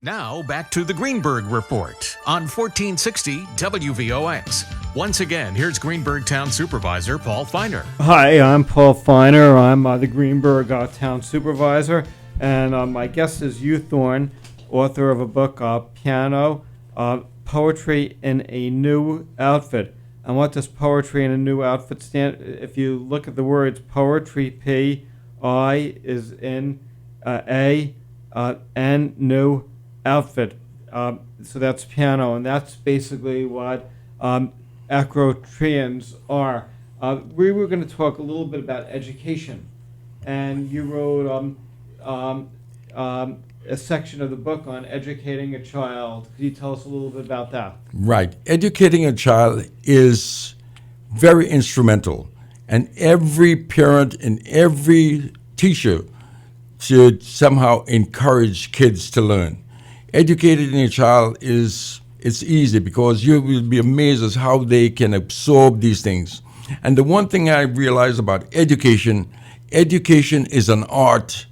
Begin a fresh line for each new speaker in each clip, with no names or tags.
Now, back to the Greenburgh Report on 1460 WVOX. Once again, here's Greenburgh Town Supervisor Paul Feiner.
Hi, I'm Paul Feiner. I'm the Greenburgh Town Supervisor, and my guest is Hugh Thorne, author of a book, P.I.A.N.O, Poetry in a New Outfit. And what does poetry in a new outfit stand? If you look at the words poetry, P, I is in A, N, new outfit. So that's P.I.A.N.O, and that's basically what acrotrions are. We were going to talk a little bit about education, and you wrote a section of the book on educating a child. Could you tell us a little bit about that?
Right. Educating a child is very instrumental, and every parent and every teacher should somehow encourage kids to learn. Educating a child it's easy because you will be amazed at how they can absorb these things. And the one thing I realize about education is an art.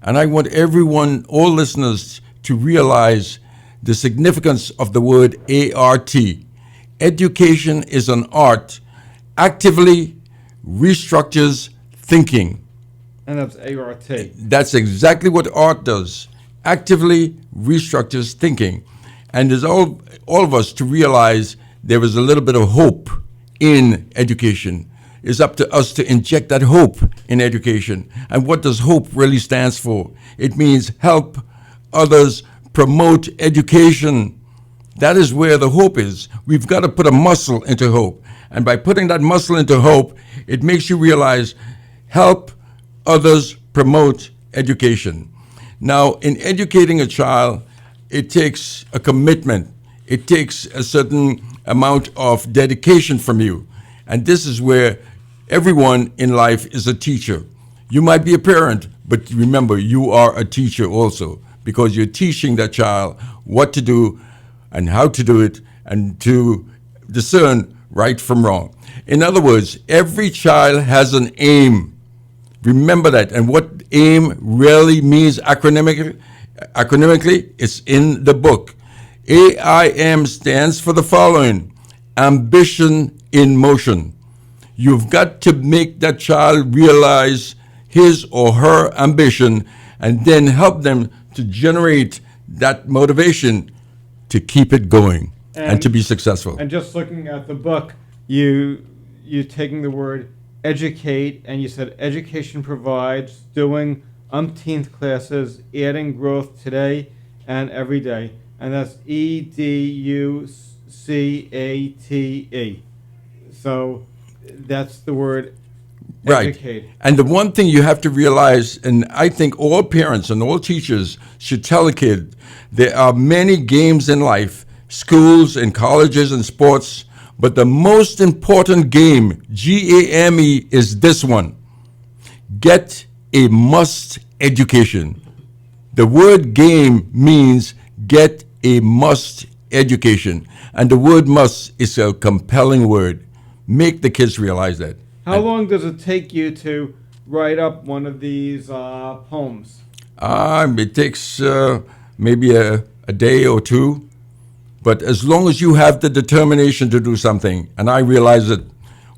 And I want everyone, all listeners, to realize the significance of the word ART. Education is an art. Actively restructures thinking.
And that's ART.
That's exactly what art does. Actively restructures thinking. And there's all of us to realize there is a little bit of hope in education. It's up to us to inject that hope in education. And what does hope really stands for? It means help others promote education. That is where the hope is. We've got to put a muscle into hope. And by putting that muscle into hope, it makes you realize help others promote education. Now, in educating a child, it takes a commitment. It takes a certain amount of dedication from you. And this is where everyone in life is a teacher. You might be a parent, but remember, you are a teacher also, because you're teaching that child what to do and how to do it and to discern right from wrong. In other words, every child has an aim. Remember that. And what aim really means acronymically, it's in the book. AIM stands for the following: ambition in motion. You've got to make that child realize his or her ambition and then help them to generate that motivation to keep it going and to be successful.
And just looking at the book, you taking the word educate, and you said education provides, doing umpteenth classes, adding growth today and every day. And that's EDUCATE. So that's the word educate.
Right. And the one thing you have to realize, and I think all parents and all teachers should tell a kid, there are many games in life, schools and colleges and sports, but the most important game, GAME, is this one: get a must education. The word game means get a must education. And the word must is a compelling word. Make the kids realize that.
How long does it take you to write up one of these poems?
It takes maybe a day or two. But as long as you have the determination to do something, and I realize that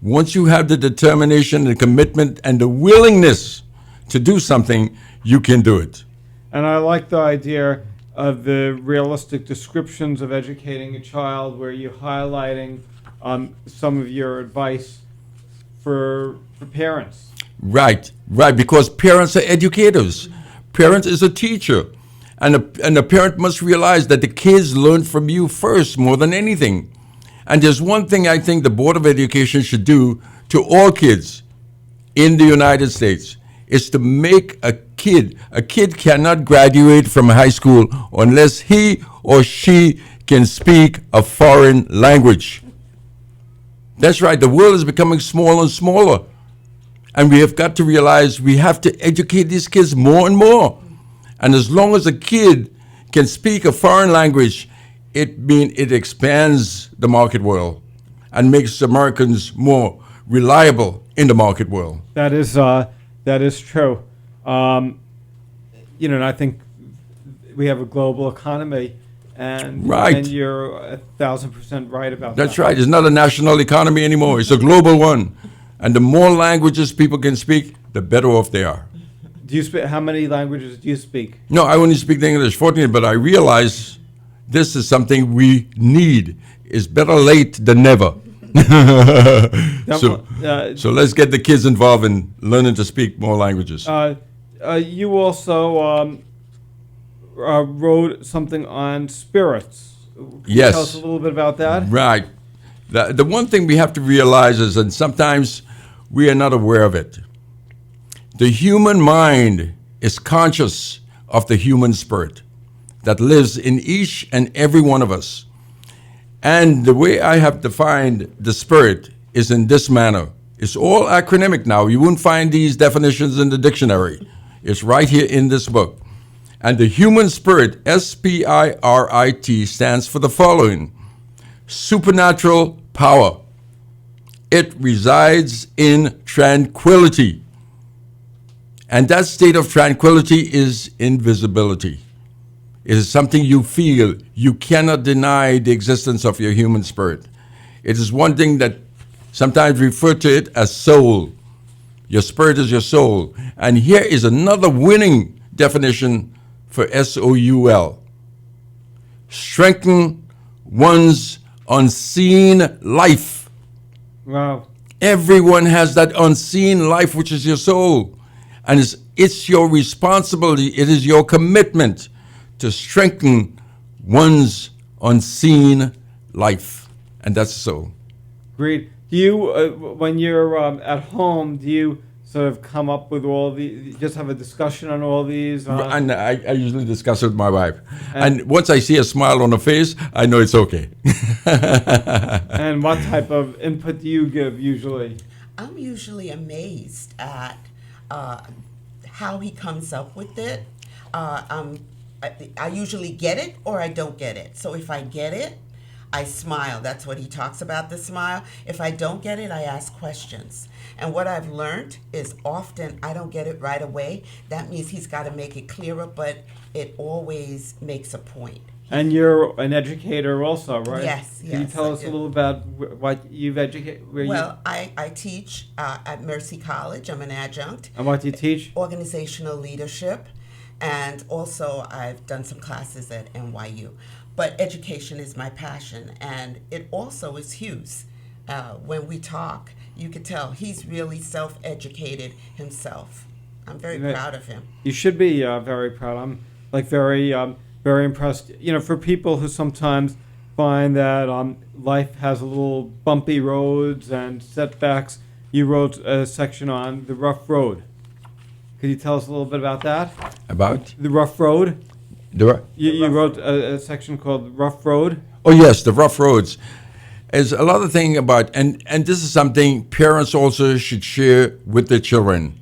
once you have the determination, the commitment, and the willingness to do something, you can do it.
And I like the idea of the realistic descriptions of educating a child, where you're highlighting some of your advice for parents.
Right, because parents are educators. Parent is a teacher. And a parent must realize that the kids learn from you first more than anything. And there's one thing I think the Board of Education should do to all kids in the United States, is to make a kid cannot graduate from high school unless he or she can speak a foreign language. That's right, the world is becoming smaller and smaller. And we have got to realize we have to educate these kids more and more. And as long as a kid can speak a foreign language, it expands the market world and makes Americans more reliable in the market world.
That is true. And I think we have a global economy, and
Right.
and you're 1,000% right about that.
That's right. It's not a national economy anymore. It's a global one. And the more languages people can speak, the better off they are.
Do you speak? How many languages do you speak?
No, I only speak the English, fortunately, but I realize this is something we need. It's better late than never. So let's get the kids involved in learning to speak more languages.
You also wrote something on spirits. Can you
Yes.
tell us a little bit about that?
Right. The one thing we have to realize is, and sometimes we are not aware of it, the human mind is conscious of the human spirit that lives in each and every one of us. And the way I have defined the spirit is in this manner. It's all acronymic now. You won't find these definitions in the dictionary. It's right here in this book. And the human spirit, S-P-I-R-I-T, stands for the following: supernatural power. It resides in tranquility. And that state of tranquility is invisibility. It is something you feel. You cannot deny the existence of your human spirit. It is one thing that sometimes refer to it as soul. Your spirit is your soul. And here is another winning definition for S-O-U-L. Strengthen one's unseen life.
Wow.
Everyone has that unseen life, which is your soul. And it's your responsibility, it is your commitment to strengthen one's unseen life. And that's the soul.
Great. Do you, when you're at home, do you sort of come up with all the, just have a discussion on all these?
And I usually discuss it with my wife. And once I see a smile on her face, I know it's okay.
And what type of input do you give usually?
I'm usually amazed at how he comes up with it. I usually get it or I don't get it. So if I get it, I smile. That's what he talks about, the smile. If I don't get it, I ask questions. And what I've learned is often I don't get it right away. That means he's got to make it clearer, but it always makes a point.
And you're an educator also, right?
Yes,
Can you
yes,
tell
I
us a
do.
little about what you've educated?
Well, I teach at Mercy College. I'm an adjunct.
And what do you teach?
Organizational leadership, and also I've done some classes at NYU. But education is my passion, and it also is Hugh's. When we talk, you could tell he's really self-educated himself. I'm very proud of him.
You should be very proud. I'm like very impressed. You know, for people who sometimes find that life has a little bumpy roads and setbacks, you wrote a section on the rough road. Could you tell us a little bit about that?
About?
The rough road?
The
You wrote a section called Rough Road?
Oh, yes, the rough roads. There's a lot of thing about, and this is something parents also should share with their children.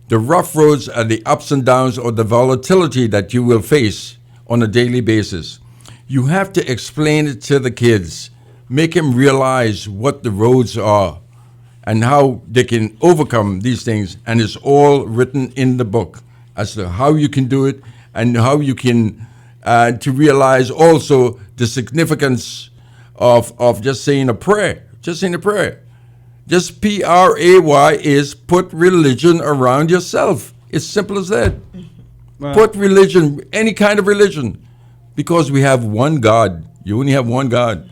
The rough roads are the ups and downs or the volatility that you will face on a daily basis. You have to explain it to the kids, make them realize what the roads are and how they can overcome these things. And it's all written in the book as to how you can do it and how you can, to realize also the significance of just saying a prayer. Just saying a prayer. Just P-R-A-Y is put religion around yourself. It's simple as that.
Wow.
Put religion, any kind of religion, because we have one God. You only have one God.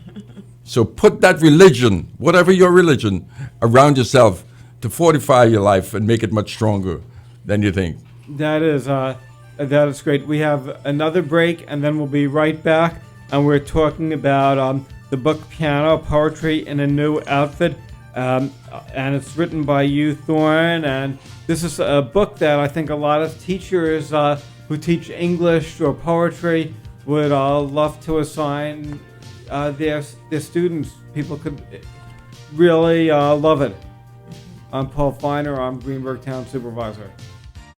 So put that religion, whatever your religion, around yourself to fortify your life and make it much stronger than you think.
That is great. We have another break, and then we'll be right back. And we're talking about the book P.I.A.N.O, Poetry in a New Outfit. And it's written by Hugh Thorne. And this is a book that I think a lot of teachers who teach English or poetry would love to assign their students. People could really love it. I'm Paul Feiner. I'm Greenburgh Town Supervisor.